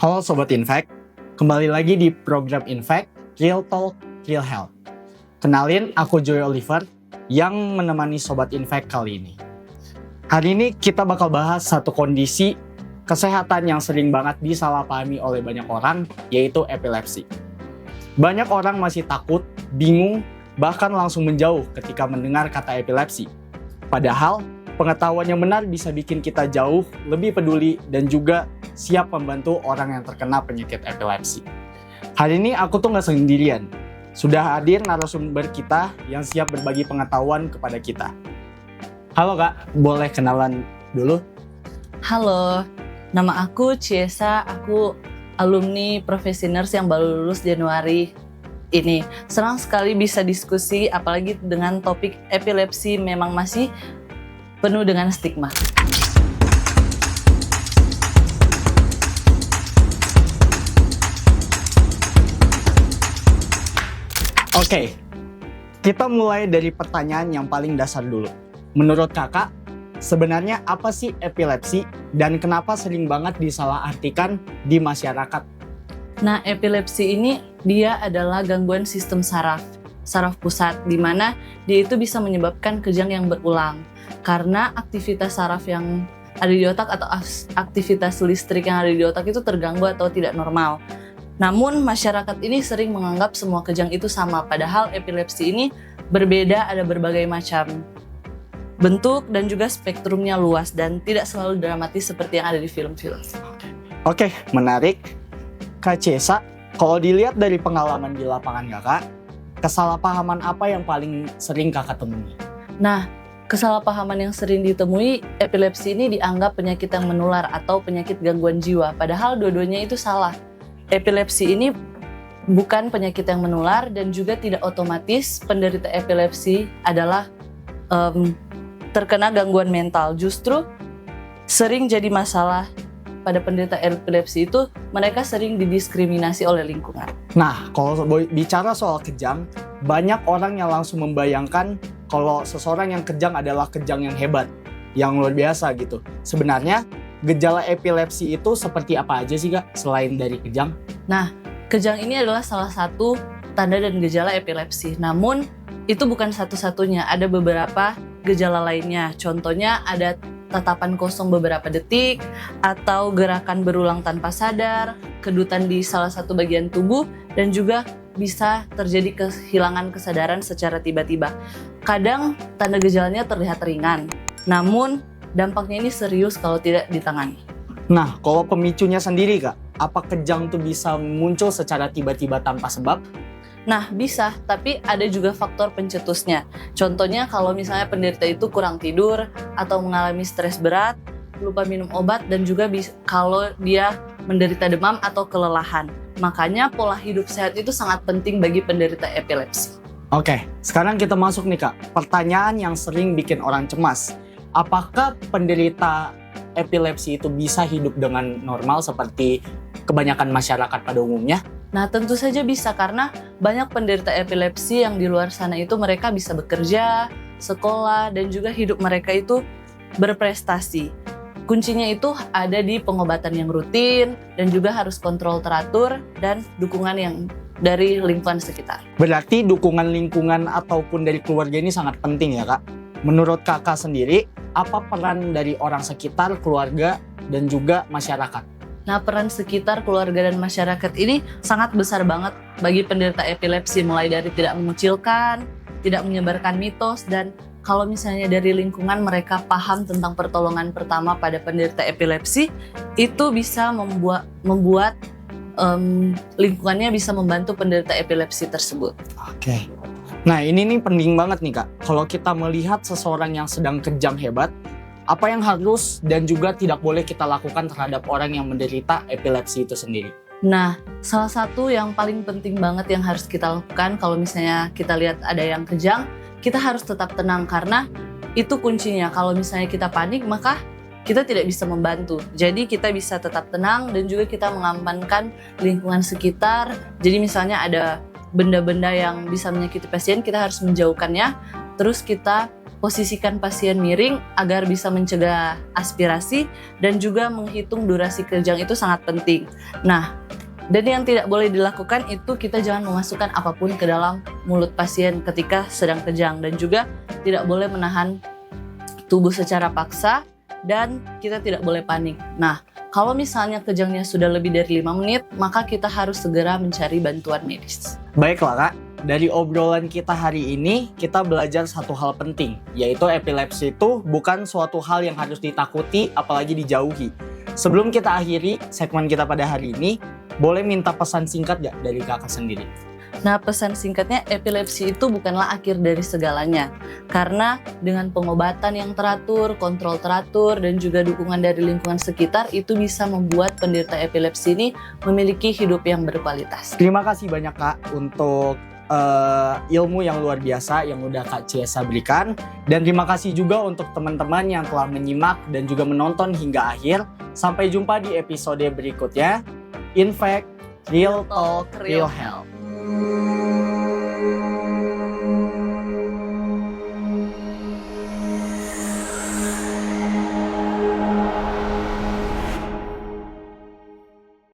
Halo Sobat Infect, kembali lagi di program Infect, Real Talk, Real Health. Kenalin, aku Joy Oliver yang menemani Sobat Infect kali ini. Hari ini kita bakal bahas satu kondisi kesehatan yang sering banget disalahpahami oleh banyak orang, yaitu epilepsi. Banyak orang masih takut, bingung, bahkan langsung menjauh ketika mendengar kata epilepsi. Padahal, pengetahuan yang benar bisa bikin kita jauh, lebih peduli, dan juga siap membantu orang yang terkena penyakit epilepsi. Hari ini aku tuh gak sendirian. Sudah hadir narasumber kita yang siap berbagi pengetahuan kepada kita. Halo Kak, boleh kenalan dulu? Halo, nama aku Ciesa, aku alumni profesi nurse yang baru lulus Januari ini. Senang sekali bisa diskusi, apalagi dengan topik epilepsi memang masih penuh dengan stigma. Oke, kita mulai dari pertanyaan yang paling dasar dulu. Menurut kakak, sebenarnya apa sih epilepsi dan kenapa sering banget disalahartikan di masyarakat? Nah, epilepsi ini dia adalah gangguan sistem saraf pusat, di mana dia itu bisa menyebabkan kejang yang berulang. Karena aktivitas saraf yang ada di otak atau aktivitas listrik yang ada di otak itu terganggu atau tidak normal. Namun masyarakat ini sering menganggap semua kejang itu sama, padahal epilepsi ini berbeda, ada berbagai macam bentuk dan juga spektrumnya luas dan tidak selalu dramatis seperti yang ada di film-film. Oke, menarik. Kak Ciesa, kalau dilihat dari pengalaman di lapangan kakak, kesalahpahaman apa yang paling sering kakak temui? Nah, kesalahpahaman yang sering ditemui, epilepsi ini dianggap penyakit yang menular atau penyakit gangguan jiwa, padahal dua-duanya itu salah. Epilepsi ini bukan penyakit yang menular dan juga tidak otomatis penderita epilepsi adalah terkena gangguan mental. Justru sering jadi masalah pada penderita epilepsi itu mereka sering didiskriminasi oleh lingkungan. Nah, kalau bicara soal kejang, banyak orang yang langsung membayangkan kalau seseorang yang kejang adalah kejang yang hebat, yang luar biasa gitu. Sebenarnya gejala epilepsi itu seperti apa aja sih Kak, selain dari kejang? Nah, kejang ini adalah salah satu tanda dan gejala epilepsi. Namun, itu bukan satu-satunya. Ada beberapa gejala lainnya. Contohnya ada tatapan kosong beberapa detik, atau gerakan berulang tanpa sadar, kedutan di salah satu bagian tubuh, dan juga bisa terjadi kehilangan kesadaran secara tiba-tiba. Kadang tanda gejalanya terlihat ringan, namun dampaknya ini serius kalau tidak ditangani. Nah, kalau pemicunya sendiri Kak, apa kejang tuh bisa muncul secara tiba-tiba tanpa sebab? Nah, bisa, tapi ada juga faktor pencetusnya. Contohnya kalau misalnya penderita itu kurang tidur atau mengalami stres berat, lupa minum obat, dan juga kalau dia menderita demam atau kelelahan. Makanya pola hidup sehat itu sangat penting bagi penderita epilepsi. Oke, sekarang kita masuk nih Kak, pertanyaan yang sering bikin orang cemas. Apakah penderita epilepsi itu bisa hidup dengan normal seperti kebanyakan masyarakat pada umumnya? Nah, tentu saja bisa, karena banyak penderita epilepsi yang di luar sana itu mereka bisa bekerja, sekolah, dan juga hidup mereka itu berprestasi. Kuncinya itu ada di pengobatan yang rutin dan juga harus kontrol teratur dan dukungan yang dari lingkungan sekitar. Berarti dukungan lingkungan ataupun dari keluarga ini sangat penting ya Kak? Menurut kakak sendiri, apa peran dari orang sekitar, keluarga, dan juga masyarakat? Nah, peran sekitar, keluarga, dan masyarakat ini sangat besar banget bagi penderita epilepsi, mulai dari tidak mengucilkan, tidak menyebarkan mitos, dan kalau misalnya dari lingkungan mereka paham tentang pertolongan pertama pada penderita epilepsi, itu bisa membuat lingkungannya bisa membantu penderita epilepsi tersebut. Oke. Nah, ini nih penting banget nih Kak. Kalau kita melihat seseorang yang sedang kejang hebat, apa yang harus dan juga tidak boleh kita lakukan terhadap orang yang menderita epilepsi itu sendiri? Nah, salah satu yang paling penting banget yang harus kita lakukan kalau misalnya kita lihat ada yang kejang, kita harus tetap tenang, karena itu kuncinya. Kalau misalnya kita panik, maka kita tidak bisa membantu. Jadi kita bisa tetap tenang dan juga kita mengamankan lingkungan sekitar. Jadi misalnya ada benda-benda yang bisa menyakiti pasien, kita harus menjauhkannya. Terus kita posisikan pasien miring agar bisa mencegah aspirasi dan juga menghitung durasi kejang itu sangat penting. Nah, dan yang tidak boleh dilakukan itu kita jangan memasukkan apapun ke dalam mulut pasien ketika sedang kejang, dan juga tidak boleh menahan tubuh secara paksa dan kita tidak boleh panik. Nah, kalau misalnya kejangnya sudah lebih dari 5 menit, maka kita harus segera mencari bantuan medis. Baiklah Kak, dari obrolan kita hari ini, kita belajar satu hal penting, yaitu epilepsi itu bukan suatu hal yang harus ditakuti, apalagi dijauhi. Sebelum kita akhiri segmen kita pada hari ini, boleh minta pesan singkat gak dari Kakak sendiri? Nah, pesan singkatnya, epilepsi itu bukanlah akhir dari segalanya. Karena dengan pengobatan yang teratur, kontrol teratur, dan juga dukungan dari lingkungan sekitar, itu bisa membuat penderita epilepsi ini memiliki hidup yang berkualitas. Terima kasih banyak Kak untuk ilmu yang luar biasa yang udah Kak Ciesa berikan. Dan terima kasih juga untuk teman-teman yang telah menyimak dan juga menonton hingga akhir. Sampai jumpa di episode berikutnya. In fact, Real Talk, Real Health.